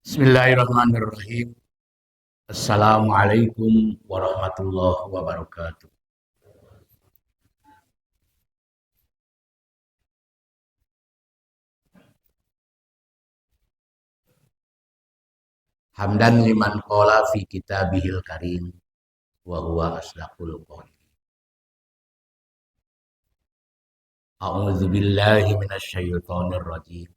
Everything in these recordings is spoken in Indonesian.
Bismillahirrahmanirrahim. Assalamualaikum warahmatullahi wabarakatuh. Hamdan liman qala fi kitabihil karim wa huwa asdaqul qailin. A'udzu billahi minasy syaithanir rajim.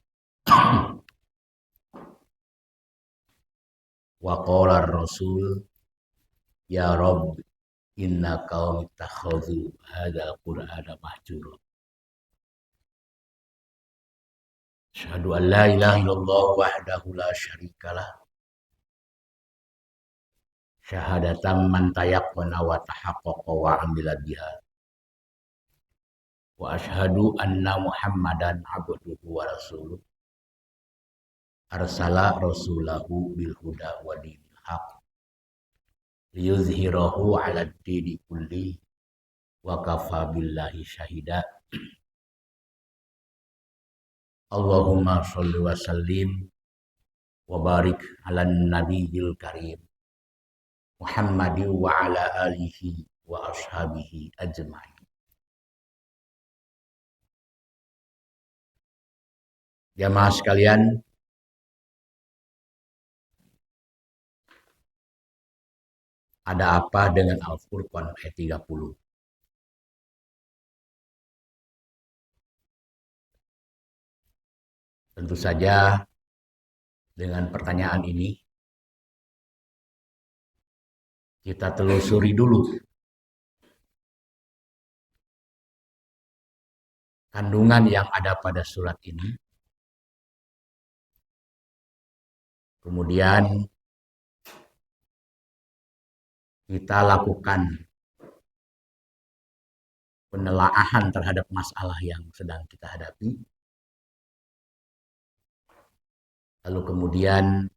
Wa qala ar-rasul ya rabb inna qaumi ittakhadhu hadzal qur'ana mahjura. Asyhadu an la ilaha illallah wahdahu la syarikalah. Syahadatan man tayaqqana wa tahaqqaqa wa amila biha. Wa asyhadu anna Muhammadan abduhu wa rasuluh. Arsala rasulahu bil huda wa dinil haq liyuzhirahu 'ala ad-dini kulli wa kafa billahi syahida. Allahumma sholli wa sallim wa barik 'alan nabiyil karim Muhammadin wa 'ala alihi wa ashabihi ajma'in. Jamaah sekalian, ada apa dengan Al-Furqan ayat 30? Tentu saja dengan pertanyaan ini kita telusuri dulu kandungan yang ada pada surat ini. Kemudian kita lakukan penelaahan terhadap masalah yang sedang kita hadapi. Lalu kemudian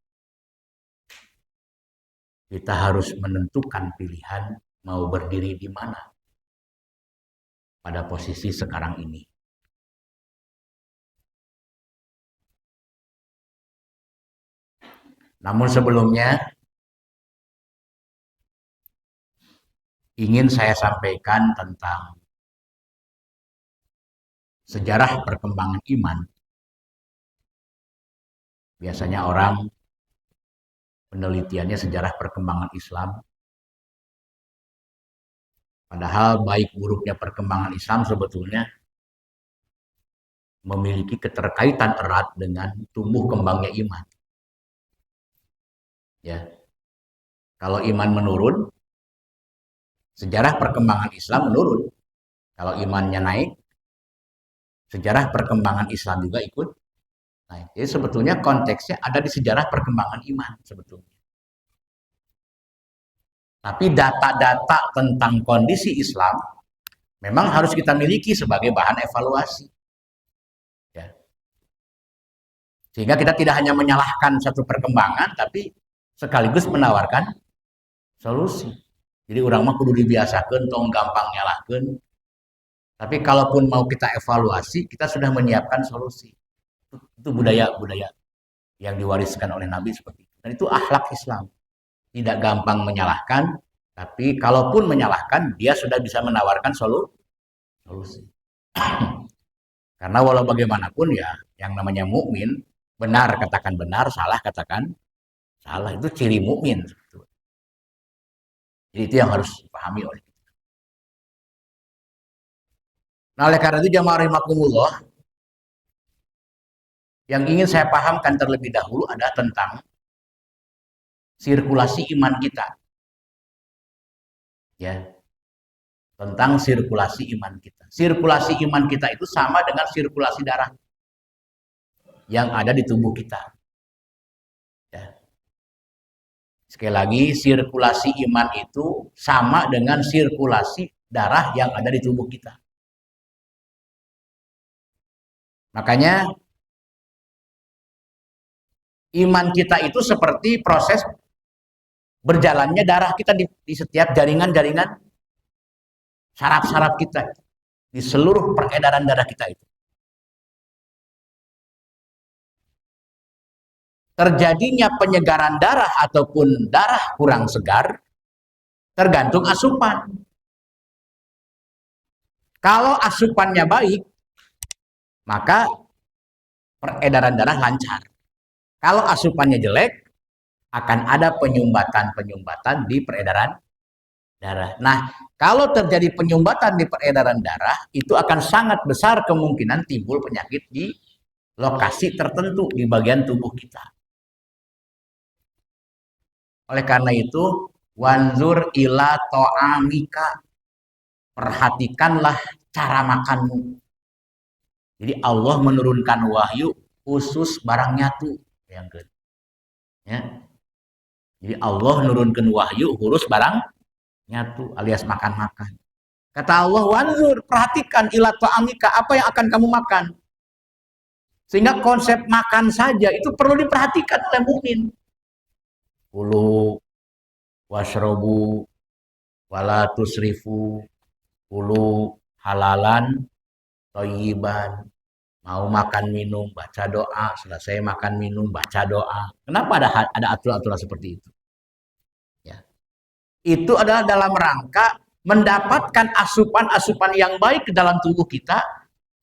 kita harus menentukan pilihan mau berdiri di mana pada posisi sekarang ini. Namun sebelumnya ingin saya sampaikan tentang sejarah perkembangan iman. Biasanya orang penelitiannya sejarah perkembangan Islam. Padahal baik buruknya perkembangan Islam sebetulnya memiliki keterkaitan erat dengan tumbuh kembangnya iman. Ya. Kalau iman menurun, sejarah perkembangan Islam menurun. Kalau imannya naik, sejarah perkembangan Islam juga ikut naik. Jadi sebetulnya konteksnya ada di sejarah perkembangan iman sebetulnya. Tapi data-data tentang kondisi Islam memang harus kita miliki sebagai bahan evaluasi. Ya. Sehingga kita tidak hanya menyalahkan satu perkembangan, tapi sekaligus menawarkan solusi. Jadi orang mah kudu dibiasakan, tong gampang nyalahkan. Tapi kalaupun mau kita evaluasi, kita sudah menyiapkan solusi. Itu budaya-budaya yang diwariskan oleh Nabi seperti itu. Dan itu akhlak Islam. Tidak gampang menyalahkan, tapi kalaupun menyalahkan, dia sudah bisa menawarkan solusi. Karena walau bagaimanapun ya, yang namanya mukmin, benar katakan benar, salah katakan salah. Itu ciri mukmin. Jadi itu yang harus dipahami oleh kita. Nah, oleh karena itu jamaah rahimakumullah, yang ingin saya pahamkan terlebih dahulu adalah tentang sirkulasi iman kita. Ya. Tentang sirkulasi iman kita. Sirkulasi iman kita itu sama dengan sirkulasi darah yang ada di tubuh kita. Ya. Sekali lagi, sirkulasi iman itu sama dengan sirkulasi darah yang ada di tubuh kita. Makanya iman kita itu seperti proses berjalannya darah kita di setiap jaringan-jaringan saraf-saraf kita, di seluruh peredaran darah kita itu. terjadinya penyegaran darah ataupun darah kurang segar tergantung asupan. Kalau asupannya baik, maka peredaran darah lancar. Kalau asupannya jelek, akan ada penyumbatan-penyumbatan di peredaran darah. Nah, kalau terjadi penyumbatan di peredaran darah, itu akan sangat besar kemungkinan timbul penyakit di lokasi tertentu di bagian tubuh kita. Oleh karena itu, wanzur ila to'amika, perhatikanlah cara makanmu. Jadi Allah menurunkan wahyu khusus barang nyatu. Yang kedua, ya. Jadi Allah menurunkan wahyu khusus barang nyatu alias makan-makan. Kata Allah, wanzur, perhatikan ila ta'amika, apa yang akan kamu makan. Sehingga konsep makan saja itu perlu diperhatikan oleh mukmin. Kulu washrobu wala tusrifu, kulu halalan thayyiban. Mau makan minum baca doa, selesai makan minum baca doa. Kenapa ada aturan-aturan seperti itu? Ya. Itu adalah dalam rangka mendapatkan asupan-asupan yang baik ke dalam tubuh kita.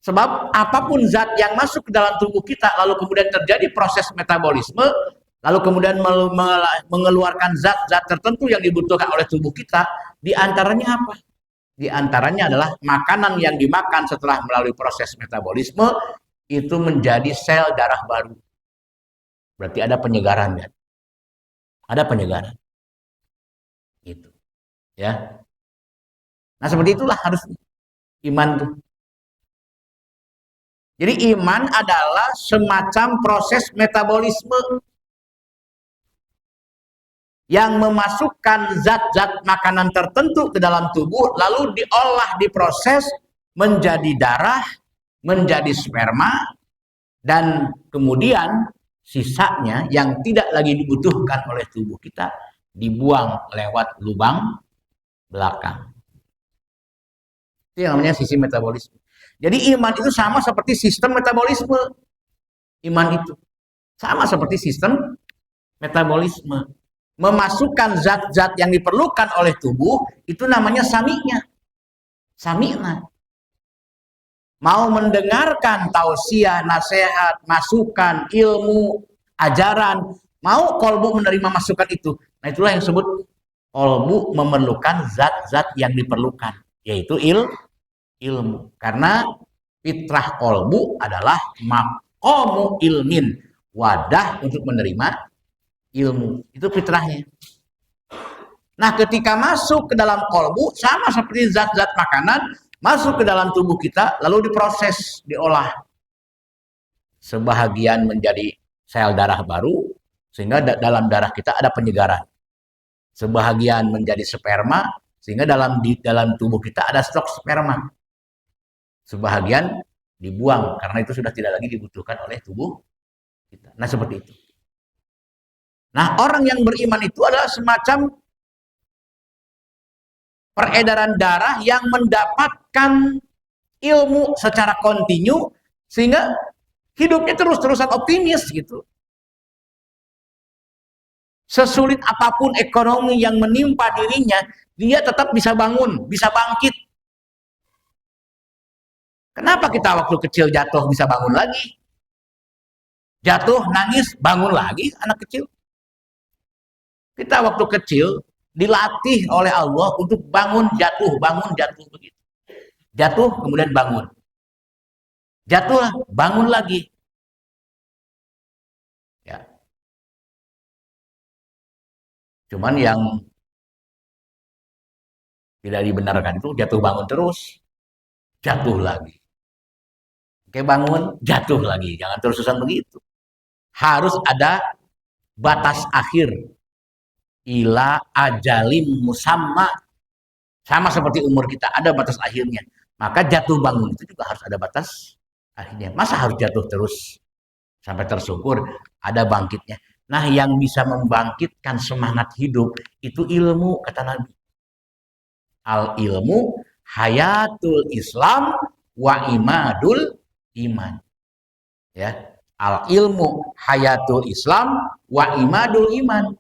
Sebab apapun zat yang masuk ke dalam tubuh kita lalu kemudian terjadi proses metabolisme, lalu kemudian mengeluarkan zat-zat tertentu yang dibutuhkan oleh tubuh kita, di antaranya apa? Di antaranya adalah makanan yang dimakan setelah melalui proses metabolisme itu menjadi sel darah baru. Berarti ada penyegaran, ya. Ada penyegaran. Itu. Ya. Nah, seperti itulah harus iman tuh. Jadi iman adalah semacam proses metabolisme yang memasukkan zat-zat makanan tertentu ke dalam tubuh, lalu diolah, diproses menjadi darah, menjadi sperma, dan kemudian sisanya yang tidak lagi dibutuhkan oleh tubuh kita dibuang lewat lubang belakang. Itu yang namanya sisi metabolisme. Jadi iman itu sama seperti sistem metabolisme. Iman itu sama seperti sistem metabolisme. Memasukkan zat-zat yang diperlukan oleh tubuh, itu namanya sami'nya. Sami'na. Mau mendengarkan tausiah, nasihat, masukan, ilmu, ajaran, mau kolbu menerima masukan itu. Nah, itulah yang disebut kolbu memerlukan zat-zat yang diperlukan, yaitu ilmu. Karena fitrah kolbu adalah maqamu ilmin, wadah untuk menerima ilmu. Itu fitrahnya. Nah, ketika masuk ke dalam kolbu, sama seperti zat-zat makanan, masuk ke dalam tubuh kita, lalu diproses, diolah. Sebahagian menjadi sel darah baru, sehingga dalam darah kita ada penyegaran. Sebahagian menjadi sperma, sehingga di dalam tubuh kita ada stok sperma. Sebahagian dibuang, karena itu sudah tidak lagi dibutuhkan oleh tubuh kita. Nah, seperti itu. Nah, orang yang beriman itu adalah semacam peredaran darah yang mendapatkan ilmu secara kontinu sehingga hidupnya terus-terusan optimis gitu. Sesulit apapun ekonomi yang menimpa dirinya, dia tetap bisa bangun, bisa bangkit. Kenapa kita waktu kecil jatuh bisa bangun lagi? Jatuh, nangis, bangun lagi anak kecil. Kita waktu kecil dilatih oleh Allah untuk bangun jatuh begitu. Jatuh kemudian bangun. Jatuh, bangun lagi. Ya. Cuman yang tidak dibenarkan itu jatuh bangun terus. Jatuh lagi. Oke, bangun, jatuh lagi. Jangan terus-terusan begitu. Harus ada batas akhir. Ila ajalim musamma, sama seperti umur kita ada batas akhirnya, maka jatuh bangun itu juga harus ada batas akhirnya. Masa harus jatuh terus sampai tersungkur? Ada bangkitnya. Nah, yang bisa membangkitkan semangat hidup itu ilmu, kata Nabi. Al ilmu hayatul Islam wa imadul iman. Ya, Al ilmu hayatul Islam wa imadul iman.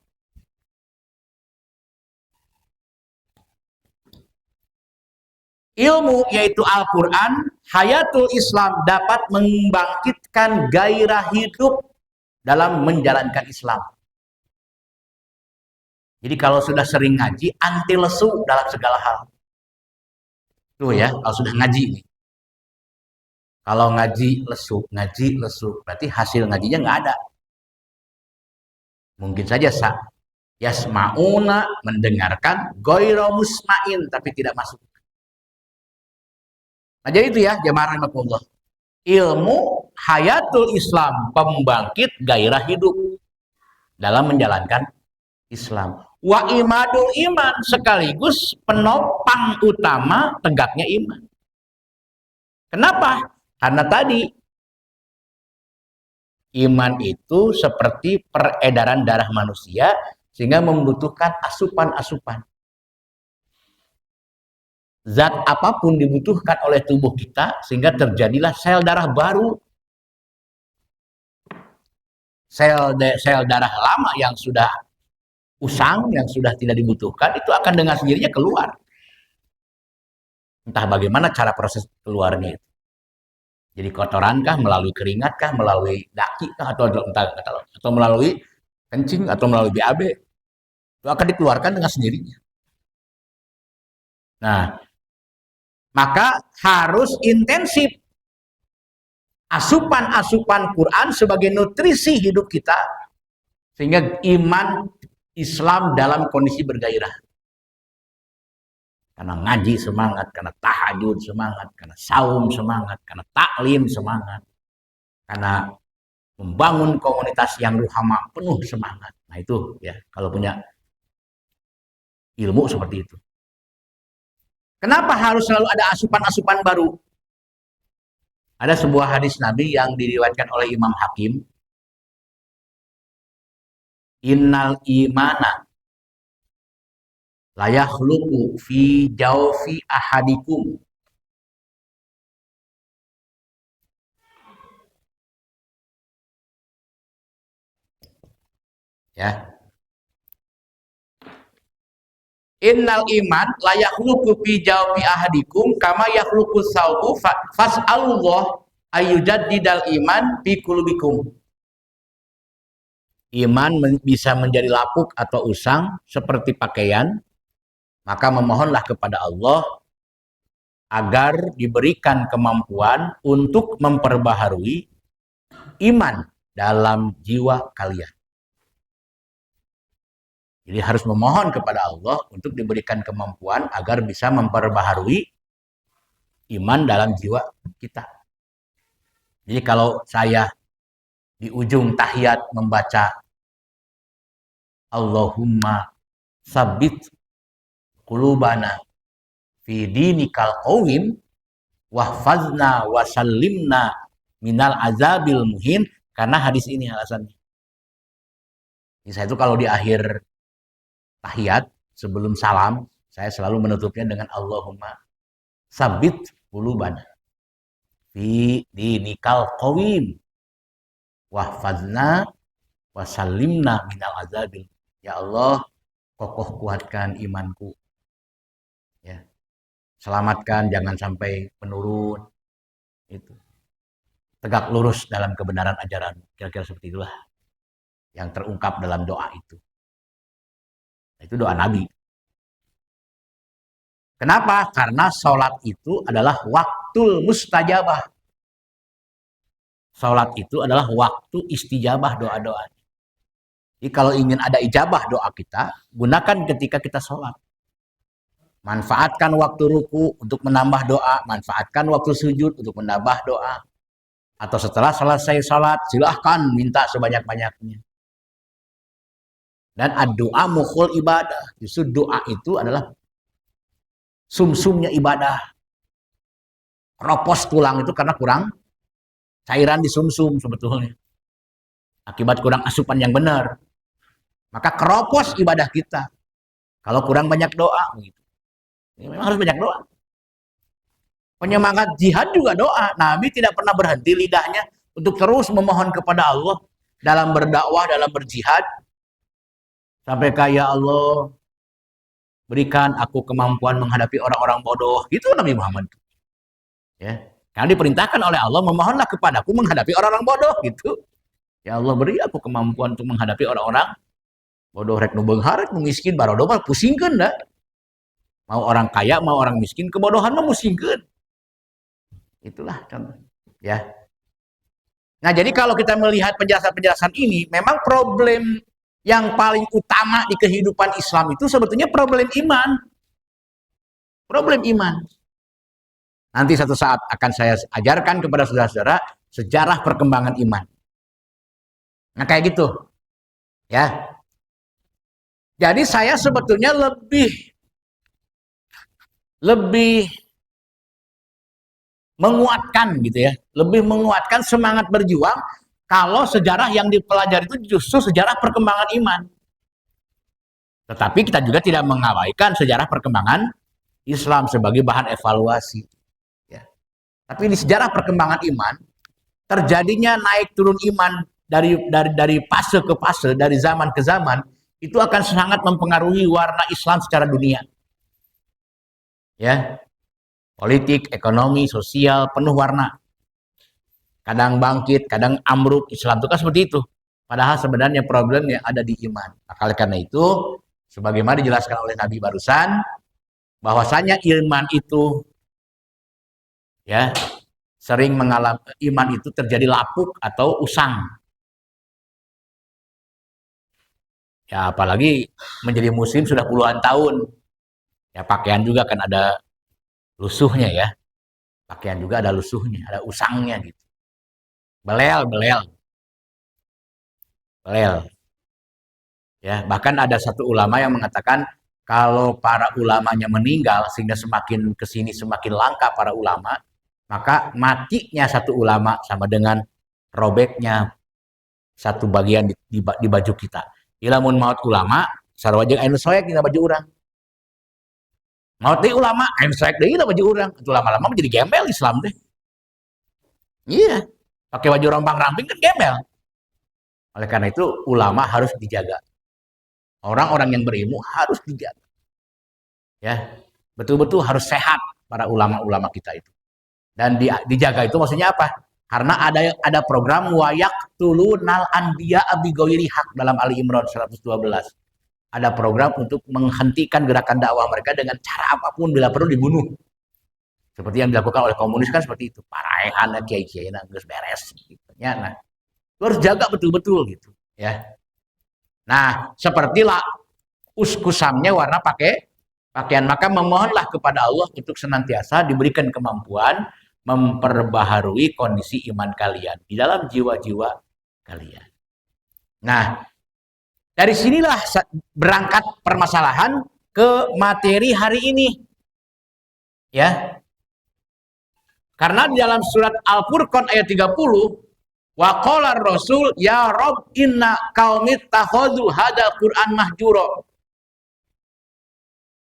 Ilmu yaitu Al-Quran, hayatul Islam dapat membangkitkan gairah hidup dalam menjalankan Islam. Jadi kalau sudah sering ngaji, anti lesu dalam segala hal. Tuh ya, kalau sudah ngaji nih. Kalau ngaji lesu, berarti hasil ngajinya nggak ada. Mungkin saja yasma'una mendengarkan, goiro musma'in, tapi tidak masuk. Nah jadi itu ya, jamaah rahimakumullah. Ilmu hayatul Islam, pembangkit gairah hidup dalam menjalankan Islam. Wa imadul iman, sekaligus penopang utama tegaknya iman. Kenapa? Karena tadi iman itu seperti peredaran darah manusia sehingga membutuhkan asupan-asupan. Zat apapun dibutuhkan oleh tubuh kita sehingga terjadilah sel darah baru. Sel darah lama yang sudah usang, yang sudah tidak dibutuhkan, itu akan dengan sendirinya keluar. Entah bagaimana cara proses keluarnya itu. Jadi kotorankah, melalui keringatkah, melalui daki-kah, atau melalui kencing, atau melalui BAB. Itu akan dikeluarkan dengan sendirinya. Nah, maka harus intensif asupan-asupan Quran sebagai nutrisi hidup kita sehingga iman Islam dalam kondisi bergairah. Karena ngaji semangat, karena tahajud semangat, karena saum semangat, karena taklim semangat, karena membangun komunitas yang ruhama penuh semangat. Nah itu ya, kalau punya ilmu seperti itu. Kenapa harus selalu ada asupan-asupan baru? Ada sebuah hadis Nabi yang diriwayatkan oleh Imam Hakim. Innal imana la yakhluqu fi jawfi ahadikum. Ya. Innal iman la yakhluqu fi jawfi ahadikum kama yakhluqu saubu fas'alullah ayyujaddidal iman fi qulubikum. Iman bisa menjadi lapuk atau usang seperti pakaian, maka memohonlah kepada Allah agar diberikan kemampuan untuk memperbaharui iman dalam jiwa kalian. Jadi harus memohon kepada Allah untuk diberikan kemampuan agar bisa memperbaharui iman dalam jiwa kita. Jadi kalau saya di ujung tahiyat membaca Allahumma sabbit qulubana fi dinikal qawim wahfazna wasallimna minal azabil muhin, karena hadis ini alasannya. Jadi saya itu kalau di akhir tahiyat sebelum salam, saya selalu menutupnya dengan Allahumma sabbit qulubana fi dinikal qawim wahfazna wasallimna minal azabil. Ya Allah, kokoh kuatkan imanku. Ya. Selamatkan, jangan sampai menurun. Itu. Tegak lurus dalam kebenaran ajaran. Kira-kira seperti itulah yang terungkap dalam doa itu. Itu doa Nabi. Kenapa? Karena sholat itu adalah waktul mustajabah. Sholat itu adalah waktu istijabah doa-doa. Jadi kalau ingin ada ijabah doa kita, gunakan ketika kita sholat. Manfaatkan waktu ruku untuk menambah doa, manfaatkan waktu sujud untuk menambah doa. Atau setelah selesai sholat, silahkan minta sebanyak-banyaknya. Dan doa mukhul ibadah. Justru doa itu adalah sumsumnya ibadah. Ropos tulang itu karena kurang cairan di sumsum sebetulnya. Akibat kurang asupan yang benar. Maka keropos ibadah kita. Kalau kurang banyak doa. Gitu. Ini memang harus banyak doa. Penyemangat jihad juga doa. Nabi tidak pernah berhenti lidahnya untuk terus memohon kepada Allah dalam berdakwah, dalam berjihad, sampai kaya Allah berikan aku kemampuan menghadapi orang-orang bodoh. Itu Nabi Muhammad. Ya, karena diperintahkan oleh Allah, memohonlah kepadaku menghadapi orang-orang bodoh gitu. Ya Allah, beri aku kemampuan untuk menghadapi orang-orang bodoh. Rek nu beunghar, rek nu miskin, barodo mah pusingkeun da. Mau orang kaya, mau orang miskin, kebodohan mah musingkeun. Itulah contoh. Ya. Nah, jadi kalau kita melihat penjelasan-penjelasan ini, memang problem yang paling utama di kehidupan Islam itu sebetulnya problem iman. Problem iman. Nanti satu saat akan saya ajarkan kepada saudara-saudara sejarah perkembangan iman. Nah, kayak gitu. Ya. Jadi saya sebetulnya lebih menguatkan gitu ya, lebih menguatkan semangat berjuang kalau sejarah yang dipelajari itu justru sejarah perkembangan iman. Tetapi kita juga tidak mengabaikan sejarah perkembangan Islam sebagai bahan evaluasi. Ya. Tapi di sejarah perkembangan iman terjadinya naik turun iman dari fase ke fase, dari zaman ke zaman, itu akan sangat mempengaruhi warna Islam secara dunia. Ya. Politik, ekonomi, sosial, penuh warna. Kadang bangkit, kadang ambruk. Islam itu kan seperti itu. Padahal sebenarnya problemnya ada di iman. Oleh karena itu, sebagaimana dijelaskan oleh Nabi barusan, bahwasanya iman itu ya sering mengalami, iman itu terjadi lapuk atau usang. Ya apalagi menjadi muslim sudah puluhan tahun. Ya pakaian juga kan ada lusuhnya ya. Pakaian juga ada lusuhnya, ada usangnya gitu. Belel. Ya, bahkan ada satu ulama yang mengatakan kalau para ulamanya meninggal sehingga semakin kesini semakin langka para ulama, maka matinya satu ulama sama dengan robeknya satu bagian di baju kita. Ilamun maut ulama, sarwajeng ainu soek dina baju urang. Maut deui ulama, ainu soek deui dina baju urang. Itu lama-lama menjadi gembel Islam teh. Iya, pakai baju rompang-ramping kan gembel. Oleh karena itu ulama harus dijaga. Orang-orang yang berilmu harus dijaga. Ya, betul-betul harus sehat para ulama-ulama kita itu. Dan dijaga itu maksudnya apa? Karena ada program wayak tulunal anbiya abigawiri hak dalam Ali Imran 112. Ada program untuk menghentikan gerakan dakwah mereka dengan cara apapun bila perlu dibunuh. Seperti yang dilakukan oleh komunis kan seperti itu. Paraehan kiai-kiai geus beres gitu. Ya, nah, harus jaga betul-betul gitu, ya. Nah, sepertilah uskusamnya warna pakaian, maka memohonlah kepada Allah untuk senantiasa diberikan kemampuan memperbaharui kondisi iman kalian di dalam jiwa-jiwa kalian. Nah, dari sinilah berangkat permasalahan ke materi hari ini. Ya. Karena di dalam surat Al-Furqan ayat 30, wa qala Rasul ya Rabb inna qaumi takhadhu hadzal Qur'an mahjura.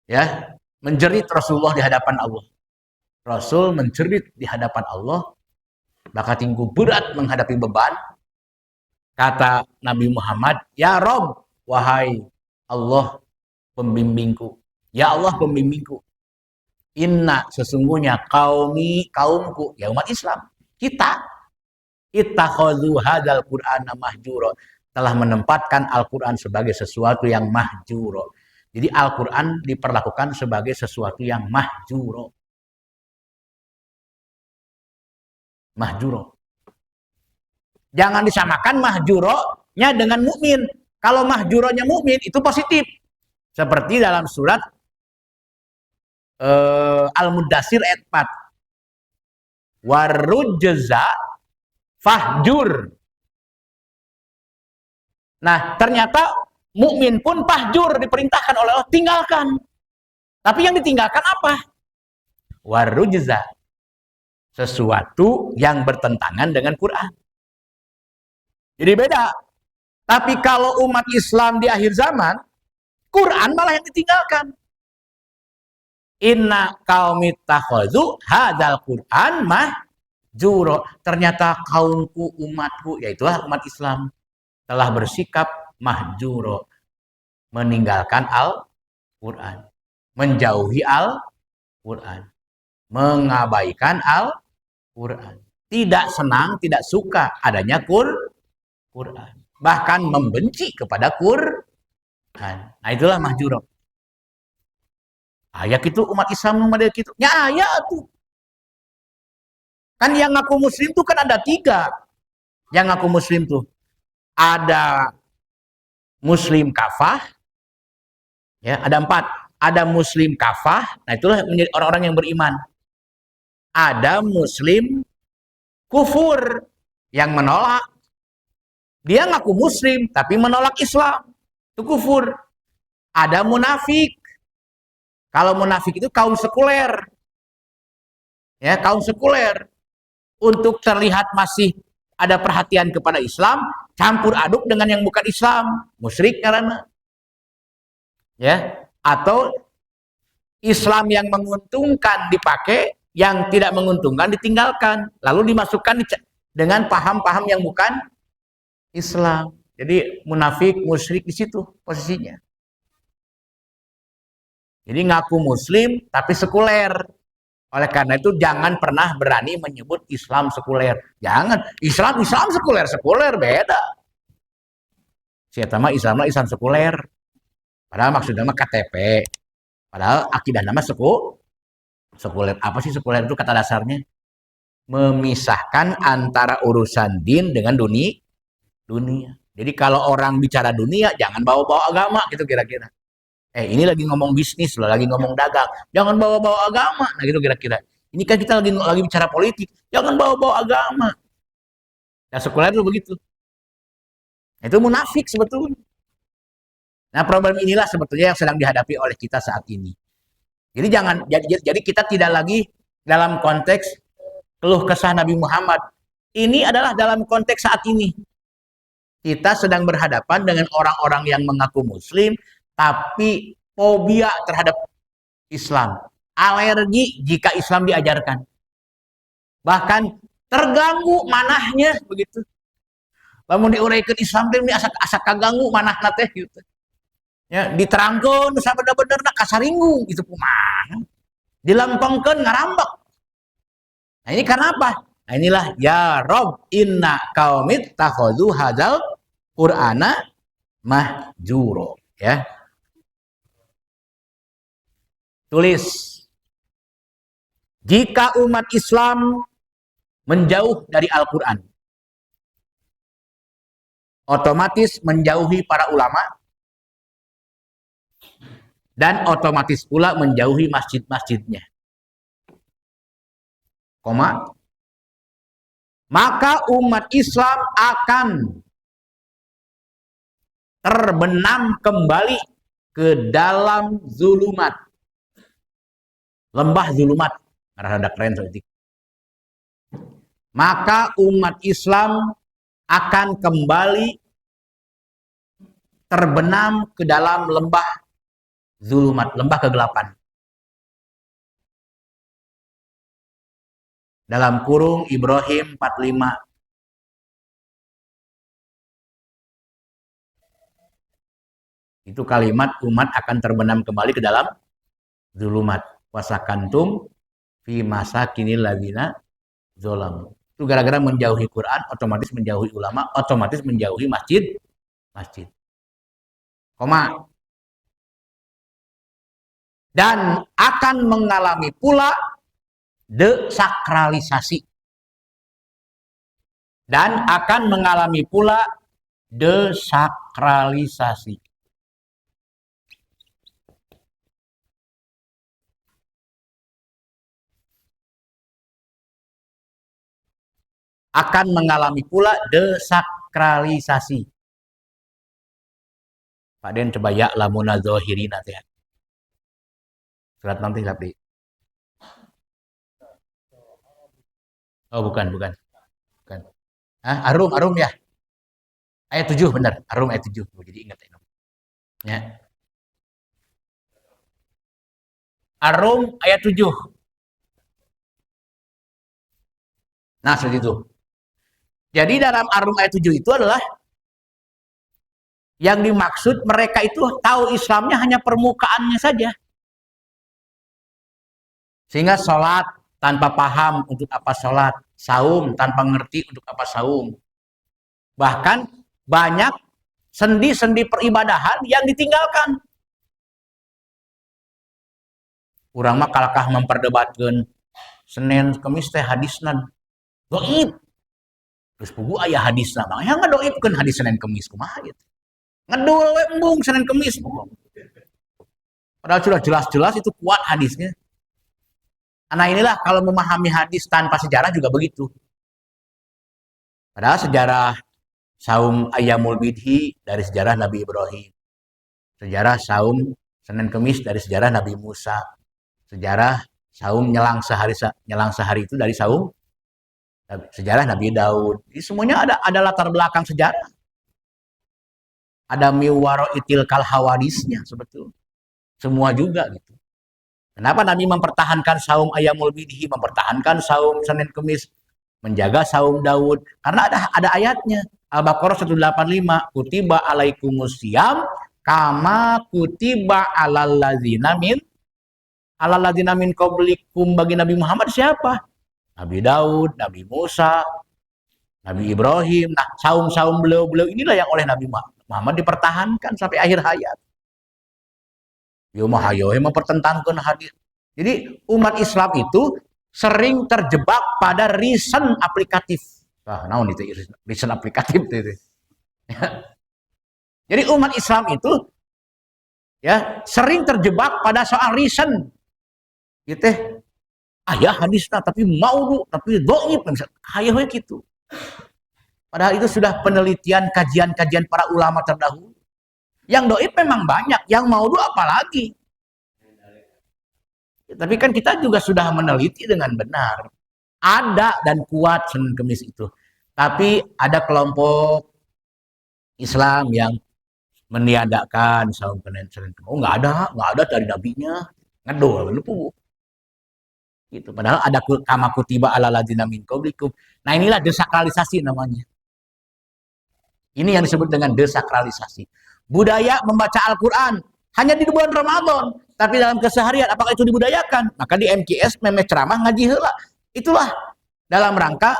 Ya, menjerit Rasulullah di hadapan Allah. Rasul menjerit di hadapan Allah, maka tinggu berat menghadapi beban. Kata Nabi Muhammad, ya Rabb, wahai Allah pembimbingku. Ya Allah pembimbingku. Inna sesungguhnya kaumku, ya umat Islam. Kita ittakhadhu hadzal Qur'ana mahjura, telah menempatkan Al-Qur'an sebagai sesuatu yang mahjura. Jadi Al-Qur'an diperlakukan sebagai sesuatu yang mahjura. Mahjura. Jangan disamakan mahjuranya dengan mukmin. Kalau mahjuranya mukmin itu positif. Seperti dalam surat Al-Mudassir ayat 4. Warujza fahjur. Nah, ternyata mukmin pun fahjur diperintahkan oleh Allah, tinggalkan. Tapi yang ditinggalkan apa? Warujza. Sesuatu yang bertentangan dengan Quran. Jadi beda. Tapi kalau umat Islam di akhir zaman, Quran malah yang ditinggalkan. Inna qaumi takhadzu hadzal Qur'an Juro, ternyata kaumku, umatku, yaitulah umat Islam, telah bersikap mahjuro, meninggalkan Al-Quran, menjauhi Al-Quran, mengabaikan Al-Quran, tidak senang, tidak suka adanya Quran, bahkan membenci kepada Quran. Nah itulah mahjuro. Ayat itu umat Islam model gitu. Ya ayat tuh. Kan yang ngaku muslim tuh kan ada 3. Yang ngaku muslim tuh ada muslim kafah, ya ada 4. Ada muslim kafah, nah itulah menjadi orang-orang yang beriman. Ada muslim kufur yang menolak. Dia ngaku muslim tapi menolak Islam. Itu kufur. Ada munafik. Kalau munafik itu kaum sekuler. Ya, kaum sekuler. Untuk terlihat masih ada perhatian kepada Islam, campur aduk dengan yang bukan Islam, musyrik karena. Ya, atau Islam yang menguntungkan dipakai, yang tidak menguntungkan ditinggalkan, lalu dimasukkan dengan paham-paham yang bukan Islam. Jadi munafik, musyrik di situ posisinya. Jadi ngaku muslim tapi sekuler. Oleh karena itu jangan pernah berani menyebut Islam sekuler. Jangan. Islam sekuler beda. Siapa mah Islam sekuler. Padahal maksudnya mah KTP. Padahal akidah nama sekuler. Apa sih sekuler itu kata dasarnya? Memisahkan antara urusan din dengan dunia. Jadi kalau orang bicara dunia jangan bawa-bawa agama gitu kira-kira. Ini lagi ngomong bisnis loh, lagi ngomong dagang. Jangan bawa-bawa agama. Nah gitu kira-kira. Ini kan kita lagi bicara politik. Jangan bawa-bawa agama. Nah sekuler itu begitu. Itu munafik sebetulnya. Nah problem inilah sebetulnya yang sedang dihadapi oleh kita saat ini. Jadi kita tidak lagi dalam konteks keluh kesah Nabi Muhammad. Ini adalah dalam konteks saat ini. Kita sedang berhadapan dengan orang-orang yang mengaku muslim tapi fobia terhadap Islam, alergi jika Islam diajarkan, bahkan terganggu manahnya begitu. Lamun diuraikan Islam teh asa kaganggu manahna teh gitu. Ya, diterangkan sabener-bener kasaringgung gitu kumaha. Dilampangkan ngarambak. Nah ini karena apa? Nah inilah ya Rob inna qaumit takhadhu hadzal Qur'ana mahjuro, ya. Tulis, jika umat Islam menjauh dari Al-Quran, otomatis menjauhi para ulama, dan otomatis pula menjauhi masjid-masjidnya. Maka umat Islam akan terbenam kembali ke dalam zulumat. Lembah zulumat. Rada keren seperti. Maka umat Islam akan kembali terbenam ke dalam lembah zulumat, lembah kegelapan. Dalam kurung Ibrahim 45. Itu kalimat umat akan terbenam kembali ke dalam zulumat. Wasakantum fi masakinil ladzina zalamu. Itu gara-gara menjauhi Quran, otomatis menjauhi ulama, otomatis menjauhi masjid. Dan akan mengalami pula desakralisasi. Dan akan mengalami pula desakralisasi. Akan mengalami pula desakralisasi. Pak Den coba ya lamuna zohirina teh. Surat nanti tapi. Oh bukan. Arum ya. Ayat 7 benar. Arum ayat 7. Jadi ingat ini. Ya. Arum ayat 7. Nah, seperti itu. Jadi dalam Ar-Rum ayat 7 itu adalah yang dimaksud mereka itu tahu Islamnya hanya permukaannya saja. Sehingga sholat tanpa paham untuk apa sholat, saum tanpa ngerti untuk apa saum. Bahkan banyak sendi-sendi peribadahan yang ditinggalkan. Urang mah kalakah memperdebatkan Senin Kemis teh hadisna doib. Terus pugu aya hadisna mah ya ngadoibkeun hadis Senin Kemis kumaha ieu. Ngedul we embung Senin Kemis pugu. Padahal sudah jelas-jelas itu kuat hadisnya. Nah inilah kalau memahami hadis tanpa sejarah juga begitu. Padahal sejarah saum Ayyamul Bidhi dari sejarah Nabi Ibrahim. Sejarah saum Senin Kemis dari sejarah Nabi Musa. Sejarah saum nyelang sehari itu dari saum sejarah Nabi Daud. Jadi semuanya ada latar belakang sejarah. Ada miwaro itil kal hawadisnya sebetulnya. Semua juga gitu. Kenapa Nabi mempertahankan saum Ayyamul Bidhi, mempertahankan saum Senin Kemis, menjaga saum Daud? Karena ada ayatnya. Al-Baqarah 185, kutiba alaikumus syiyam kama kutiba alal ladzina min qablikum. Bagi Nabi Muhammad siapa? Nabi Daud, Nabi Musa, Nabi Ibrahim. Nah, saum-saum beliau-beliau inilah yang oleh Nabi Muhammad dipertahankan sampai akhir hayat. Yo mah hayo mempertentangkan hadis. Jadi umat Islam itu sering terjebak pada reason aplikatif. Nah, naon itu reason aplikatif itu. Jadi umat Islam itu ya sering terjebak pada soal reason. Gitu. Ayah hadisnya tapi maudhu, tapi dhaif hayo gitu. Padahal itu sudah penelitian kajian-kajian para ulama terdahulu. Yang dhaif memang banyak, yang maudhu apalagi. Tapi kan kita juga sudah meneliti dengan benar. Ada dan kuat Senin Kemis itu. Tapi ada kelompok Islam yang meniadakan saum Senin Kemis. Oh, nggak ada dari nabinya. Ngedol, lupu. Gitu. Padahal ada kama kutiba ala ladzina min qablikum. Nah, inilah desakralisasi namanya. Ini yang disebut dengan desakralisasi. Budaya membaca Al-Quran hanya di bulan Ramadan, tapi dalam keseharian apakah itu dibudayakan? Maka di MKS memeh ceramah ngaji heula. Itulah dalam rangka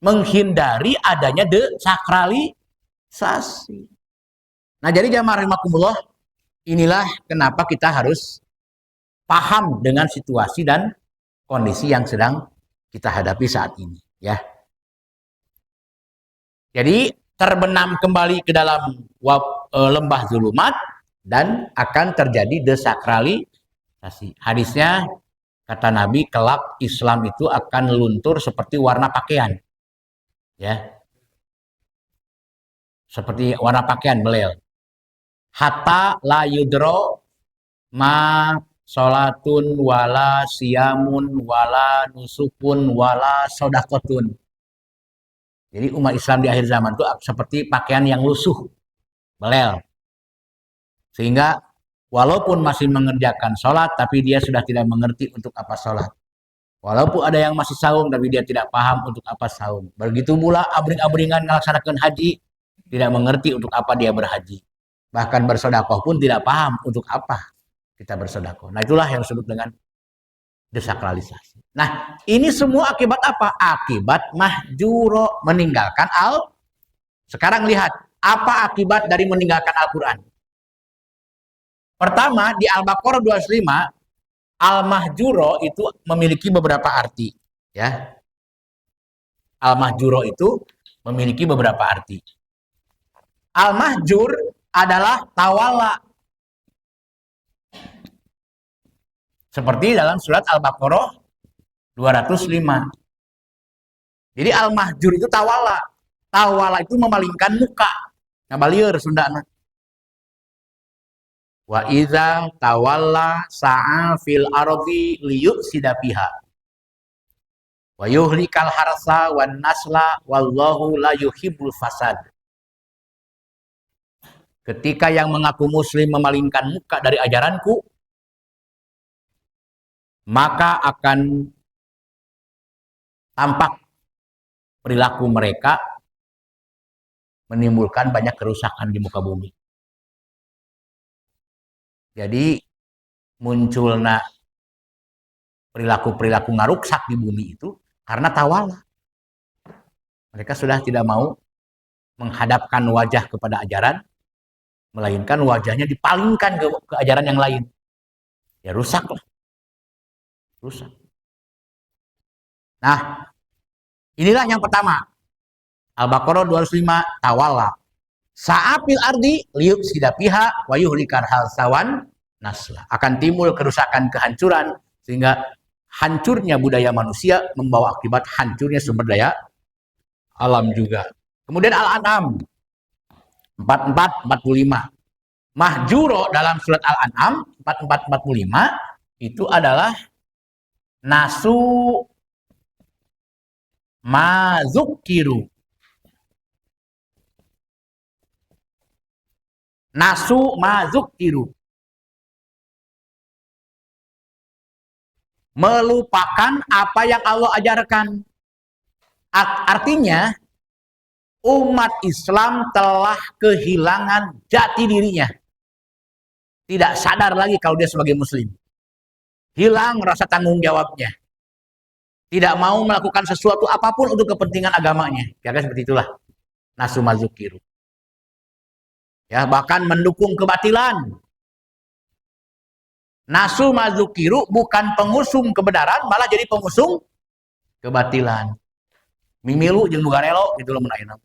menghindari adanya desakralisasi. Nah, jadi jamaah rahimakumullah, inilah kenapa kita harus paham dengan situasi dan kondisi yang sedang kita hadapi saat ini, ya. Jadi terbenam kembali ke dalam lembah zulumat dan akan terjadi desakralisasi. Hadisnya kata Nabi, kelak Islam itu akan luntur seperti warna pakaian. Ya. Seperti warna pakaian belel. Hatta la yudro ma sholatun wala siyamun wala nusukun wala sodakotun. Jadi umat Islam di akhir zaman itu seperti pakaian yang lusuh, belel. Sehingga walaupun masih mengerjakan sholat, tapi dia sudah tidak mengerti untuk apa sholat. Walaupun ada yang masih saum, tapi dia tidak paham untuk apa saum. Begitu pula abring-abringan melaksanakan haji, tidak mengerti untuk apa dia berhaji. Bahkan bersodakoh pun tidak paham untuk apa kita bersodakoh. Nah, itulah yang disebut dengan desakralisasi. Nah, ini semua akibat apa? Akibat mahjuro, meninggalkan Sekarang lihat, apa akibat dari meninggalkan Al-Quran? Pertama, di Al-Baqarah 25, al-mahjuro itu memiliki beberapa arti. Ya. Al-mahjuro itu memiliki beberapa arti. Al-mahjur adalah tawala. Seperti dalam surat Al-Baqarah 205. Jadi al-mahjur itu tawala. Tawala itu memalingkan muka. Ngabalieur Sundana. Wa idza tawalla sa'a fil ardi liyufsida fiha. Wa yuhlikal harsa wan nasla wallahu la yuhibbul fasad. Ketika yang mengaku muslim memalingkan muka dari ajaranku, maka akan tampak perilaku mereka menimbulkan banyak kerusakan di muka bumi. Jadi munculnya perilaku-perilaku ngaruksak di bumi itu karena tawala. Mereka sudah tidak mau menghadapkan wajah kepada ajaran, melainkan wajahnya dipalingkan ke ajaran yang lain. Ya rusak lah. Rusak. Nah, inilah yang pertama. Al-Baqarah 205 tawalla. Sa'apil ardi liyub sidapiha wa yuhlikar halsawan nasla. Akan timbul kerusakan, kehancuran, sehingga hancurnya budaya manusia membawa akibat hancurnya sumber daya alam juga. Kemudian Al-An'am 44-45. Mahjuro dalam surat Al-An'am 44-45 itu adalah nasu mazukkiru. Nasu mazukkiru. Melupakan apa yang Allah ajarkan. Artinya umat Islam telah kehilangan jati dirinya. Tidak sadar lagi kalau dia sebagai muslim. Hilang rasa tanggung jawabnya. Tidak mau melakukan sesuatu apapun untuk kepentingan agamanya. Ya kan seperti itulah. Nasu mazukiru. Ya, bahkan mendukung kebatilan. Nasu mazukiru bukan pengusung kebenaran, malah jadi pengusung kebatilan. Mimilu jeung bugarelo gitu loh menaina.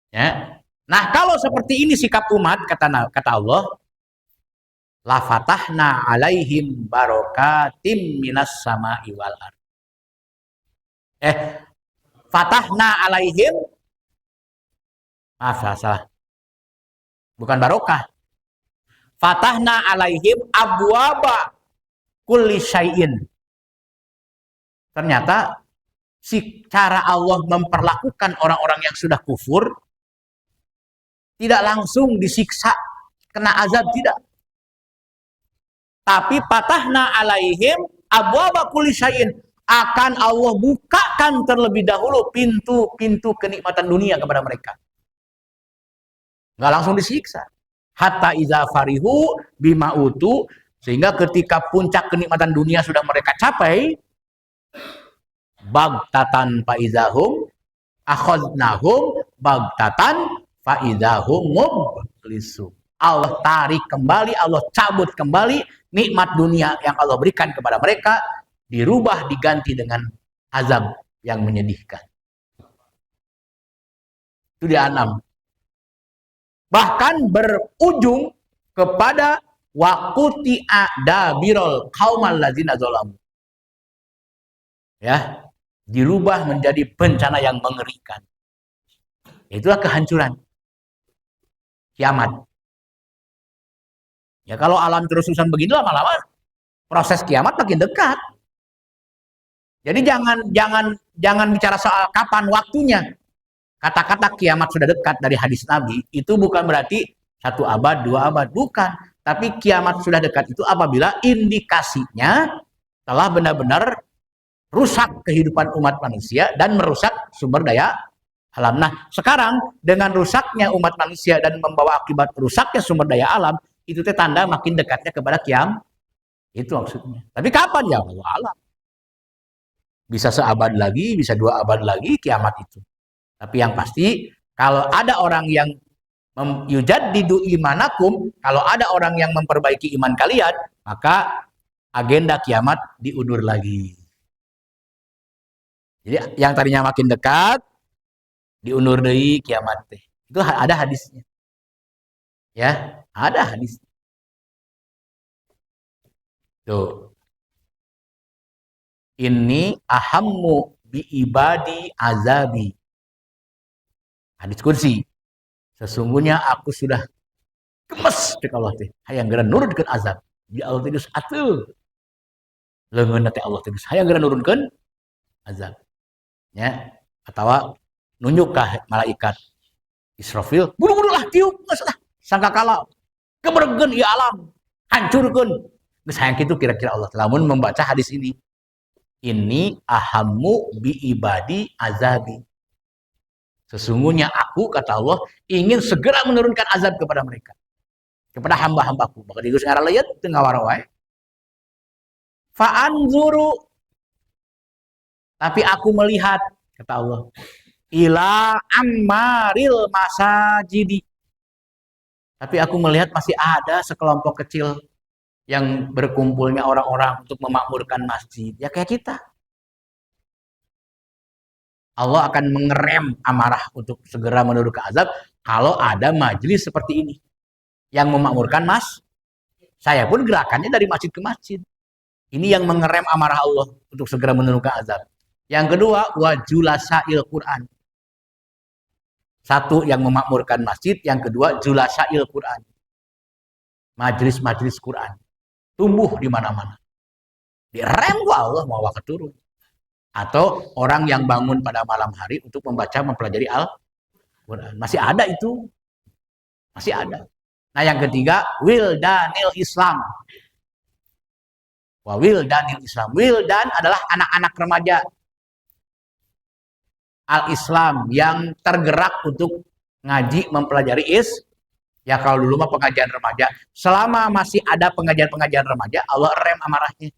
Ya. Nah, kalau seperti ini sikap umat kata Allah, la fatahna alaihim barokatim minas sama'i wal ard. Fatahna alaihim, maaf salah. Bukan barokah. Fatahna alaihim abwaba kulli syai'in. Ternyata cara Allah memperlakukan orang-orang yang sudah kufur tidak langsung disiksa, kena azab, tidak. Tapi patahna alaihim abwaba kulli syai'in, akan Allah bukakan terlebih dahulu pintu-pintu kenikmatan dunia kepada mereka. Nggak langsung disiksa. Hatta iza farihu bima utu, sehingga ketika puncak kenikmatan dunia sudah mereka capai, bagtatan faizahum akhadnahum bagtatan faizahum mublisun. Allah tarik kembali, Allah cabut kembali nikmat dunia yang Allah berikan kepada mereka, dirubah diganti dengan azab yang menyedihkan. Itu di An'am. Bahkan berujung kepada waquti'a dabirul qaumal ladzina zalamu. Ya, dirubah menjadi bencana yang mengerikan. Itulah kehancuran. Kiamat. Ya kalau alam terus-terusan begini lama-lama proses kiamat makin dekat. Jadi jangan bicara soal kapan waktunya. Kata-kata kiamat sudah dekat dari hadis Nabi itu bukan berarti 1 abad, 2 abad, bukan. Tapi kiamat sudah dekat itu apabila indikasinya telah benar-benar rusak kehidupan umat manusia dan merusak sumber daya alam. Nah, sekarang dengan rusaknya umat manusia dan membawa akibat rusaknya sumber daya alam, itu tanda makin dekatnya kepada kiamat. Itu maksudnya. Tapi kapan ya? Allah alam. Bisa seabad lagi, bisa 2 abad lagi kiamat itu. Tapi yang pasti, kalau ada orang yang yujaddidu imanakum, kalau ada orang yang memperbaiki iman kalian, maka agenda kiamat diundur lagi. Jadi yang tadinya makin dekat, diundur dari kiamat. Itu ada hadisnya. Ya, ada hadisnya. Tuh. Ini ahammu bi ibadi azabi. Hadis kursi. Sesungguhnya aku sudah gemes cek Allah teh. Hayang geura nurunkeun azab. Ya Allah teh atuh. Leungeun teh Allah teh hayang geura nurunkeun azab. Ya, atau nunjuk ka malaikat Israfil, buru-buru lah tiup geus lah. Sangkakala kebergen ieu alam, hancurkeun. Geus hayang kitu kira-kira Allah lamun membaca hadis ini. Ini ahammu bi ibadi azabi. Sesungguhnya aku, kata Allah, ingin segera menurunkan azab kepada mereka. Kepada hamba-hambaku. Maka di Gusti Araliyat tengah warawai. Fa'anzuru. Tapi aku melihat, kata Allah, ila ammaril masajidi. Tapi aku melihat masih ada sekelompok kecil yang berkumpulnya orang-orang untuk memakmurkan masjid. Ya kayak kita. Allah akan mengerem amarah untuk segera menurunkan azab kalau ada majelis seperti ini yang memakmurkan saya pun gerakannya dari masjid ke masjid. Ini yang mengerem amarah Allah untuk segera menurunkan azab. Yang kedua, wajulasail Quran. Satu yang memakmurkan masjid, yang kedua julasail Quran. Majelis-majelis Quran. Tumbuh di mana-mana. Direm Allah mau turun. Atau orang yang bangun pada malam hari untuk mempelajari Al-Quran. Masih ada itu. Masih ada. Nah yang ketiga, wildanil Islam. Wah, wildanil Islam. Wildan adalah anak-anak remaja. Al-Islam yang tergerak untuk ngaji mempelajari ya kalau dulu mah pengajian remaja. Selama masih ada pengajian-pengajian remaja, Allah rem amarahnya.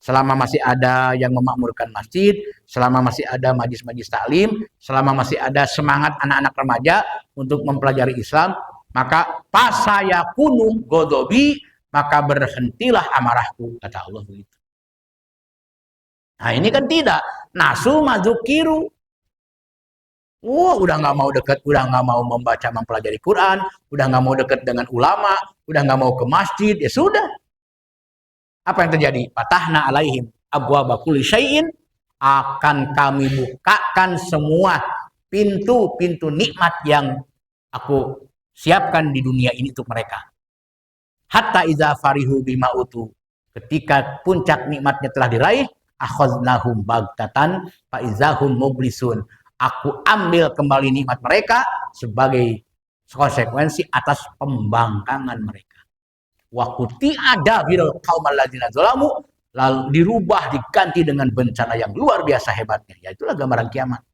Selama masih ada yang memakmurkan masjid, selama masih ada majlis-majlis taklim, selama masih ada semangat anak-anak remaja untuk mempelajari Islam, maka pasaya kunu godobi, maka berhentilah amarahku, kata Allah begitu. Nah ini kan tidak. Nasu mazukiru. Udah nggak mau dekat, udah nggak mau membaca mempelajari Quran, udah nggak mau dekat dengan ulama, udah nggak mau ke masjid, ya sudah. Apa yang terjadi? Fatahna alaihim abwaaba kulli syai'in, akan kami bukakan semua pintu-pintu nikmat yang aku siapkan di dunia ini untuk mereka. Hatta iza farihu bima utu, ketika puncak nikmatnya telah diraih, akhaznahum bagtatan fa izahum mublisun, aku ambil kembali nikmat mereka sebagai konsekuensi atas pembangkangan mereka. Wakuti ada bidal kaumal ladzina zalamu, lalu dirubah diganti dengan bencana yang luar biasa hebatnya. Ya itulah gambaran kiamat.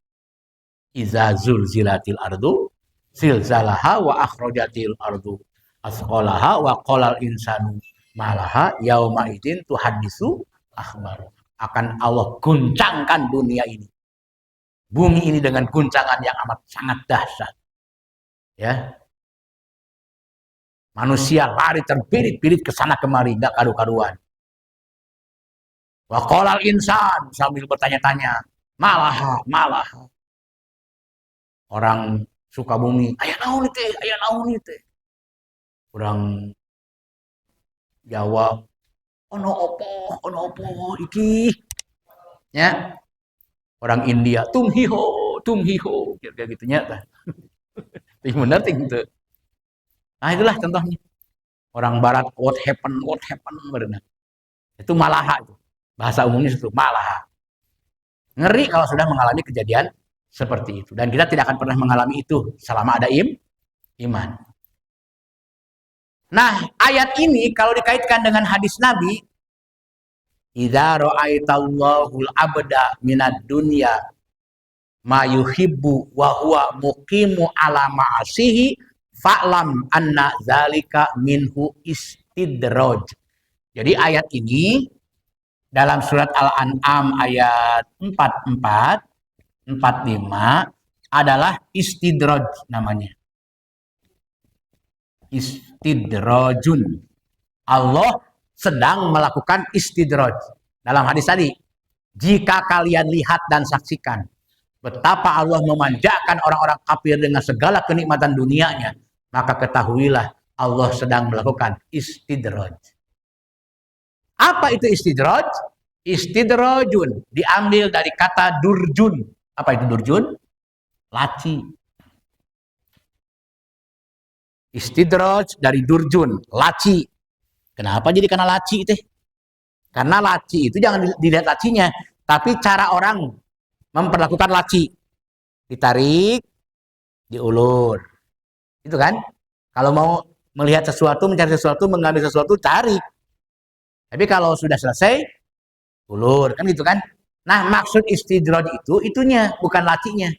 Iza zulzilatil ardu zilzalaha wa akhrajatil ardu asqalaha wa qalal insanu malaha yauma idzin tuhaddisu akhbar. Akan Allah guncangkan dunia ini. Bumi ini dengan guncangan yang amat sangat dahsyat. Ya. Manusia lari terbirit-birit ke sana kemari, enggak karu-karuan. Wa qalal insan, sambil bertanya-tanya, malaha. Orang Sukabumi, aya naon teh? Orang Jawa, ono opo iki. Ya. Orang India, tumhiho, kayak gitu nya. Ting bener ting teu. Nah itulah contohnya. Orang barat, what happened, benar. Itu malaha itu. Bahasa umumnya itu malaha. Ngeri kalau sudah mengalami kejadian seperti itu. Dan kita tidak akan pernah mengalami itu selama ada iman. Nah, ayat ini kalau dikaitkan dengan hadis Nabi, idza ra'aitallahul abda minad dunya ma yuhibbu wa huwa muqimu ala ma'asihi fa'lam anna zalika minhu istidraj. Jadi ayat ini dalam surat Al-An'am ayat 44, 45 adalah istidraj namanya. Istidrajun. Allah sedang melakukan istidraj. Dalam hadis tadi, jika kalian lihat dan saksikan betapa Allah memanjakan orang-orang kafir dengan segala kenikmatan dunianya, maka ketahuilah Allah sedang melakukan istidraj. Apa itu istidraj? Istidrajun diambil dari kata durjun. Apa itu durjun? Laci. Istidraj dari durjun, laci. Kenapa jadi kena laci teh? Karena laci itu jangan dilihat lacinya, tapi cara orang memperlakukan laci. Ditarik, diulur. Itu kan? Kalau mau melihat sesuatu, mencari sesuatu, mengambil sesuatu, tarik. Tapi kalau sudah selesai, ulur kan gitu kan. Nah, maksud istidraj itu itunya, bukan lacinya.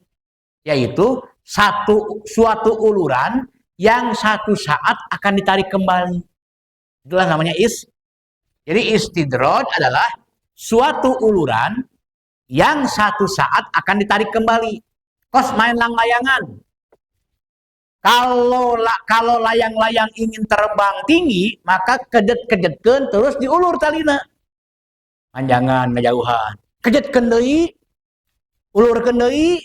Yaitu suatu uluran yang satu saat akan ditarik kembali. Itulah namanya Jadi istidraj adalah suatu uluran yang satu saat akan ditarik kembali. Kos main lang-layangan. Kalau layang-layang ingin terbang tinggi, maka kejet-kejetkeun terus diulur talina. Panjangan ngejauhan. Kejetkeun deui, ulurkeun deui,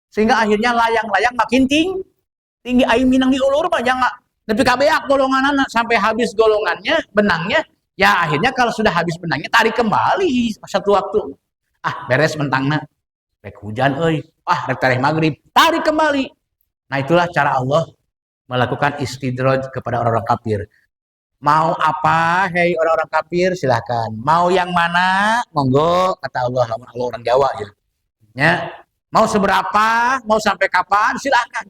sehingga akhirnya layang-layang makin tinggi aing minang diulur mah jangan nepi ka beak golonganana sampai habis golongannya, benangnya. Ya akhirnya kalau sudah habis benangnya tarik kembali satu waktu. Ah, beres mentangna. Rek hujan euy. Ah, rek tarikh magrib, tarik kembali. Nah, itulah cara Allah melakukan istidraj kepada orang-orang kafir. Mau apa, hei orang-orang kafir, silahkan. Mau yang mana, monggo, kata Allah, Allah orang Jawa ya. Ya. Mau seberapa, mau sampai kapan, silahkan.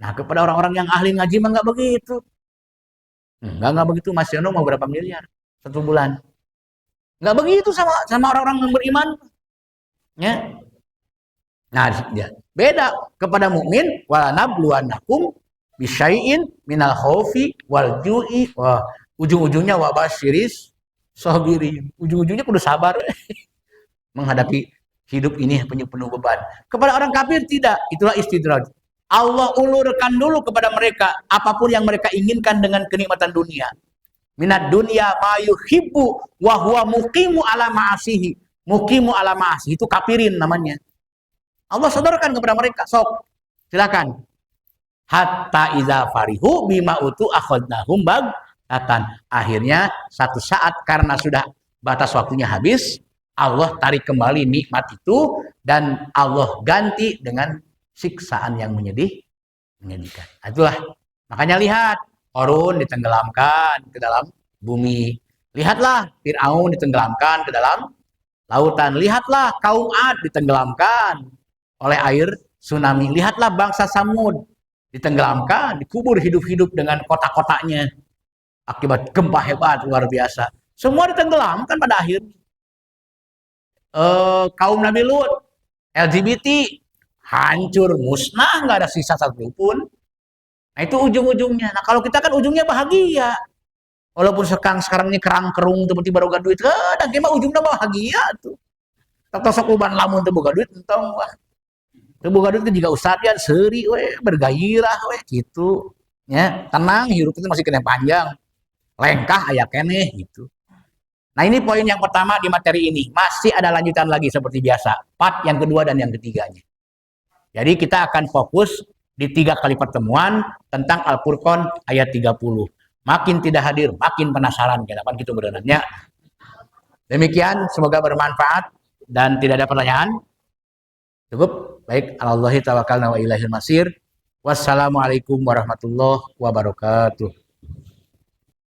Nah, kepada orang-orang yang ahli ngaji mah nggak begitu. Nggak begitu. Mas Yono mau berapa miliar satu bulan? Nggak begitu sama orang-orang yang beriman. Ya. Nah, ya. Beda kepada mukmin, wala nabluwannakum bisyai'in minal khaufi wal ju'i. Wah, ujung-ujungnya wabasyiris sabirin. Ujung-ujungnya kudu sabar menghadapi hidup ini penuh beban. Kepada orang kafir tidak, itulah istidraj. Allah ulurkan dulu kepada mereka apapun yang mereka inginkan dengan kenikmatan dunia. Minad dunya ma yuhibbu wa huwa muqimu ala ma'asihi. Muqimu ala ma'asihi itu kafirin namanya. Allah sodorkan kepada mereka, sok silakan. Hatta iza farihu bima utu akhadnahum baghtatan. Akhirnya satu saat karena sudah batas waktunya habis, Allah tarik kembali nikmat itu dan Allah ganti dengan siksaan yang menyedihkan. Itulah makanya lihat Qarun ditenggelamkan ke dalam bumi. Lihatlah Fir'aun ditenggelamkan ke dalam lautan. Lihatlah kaum Ad ditenggelamkan oleh air tsunami. Lihatlah bangsa Samud ditenggelamkan, dikubur hidup-hidup dengan kota-kotanya akibat gempa hebat luar biasa. Semua ditenggelamkan pada akhirnya. Kaum Nabi Lut, LGBT hancur, musnah, nggak ada sisa satu pun. Nah, itu ujung-ujungnya. Nah, kalau kita kan ujungnya bahagia. Walaupun sekarang ini kerang-kerung tiba-tiba boga duit, dan mah ujungnya bahagia tuh. Tak sok uban lamun teu boga duit entong wah. Boga duit juga ustadian seuri we, bergairah we gitu. Ya, tenang hirup itu masih kena panjang. Lengkah aya keneh gitu. Nah, ini poin yang pertama di materi ini. Masih ada lanjutan lagi seperti biasa. Part yang kedua dan yang ketiganya. Jadi kita akan fokus di 3 kali pertemuan tentang Al-Furqan ayat 30. Makin tidak hadir, makin penasaran kenapa gitu berenangnya. Demikian, semoga bermanfaat dan tidak ada pertanyaan. Cukup. Baik, Allahi tawakkalna wa ilaihil masir. Wassalamualaikum warahmatullahi wabarakatuh.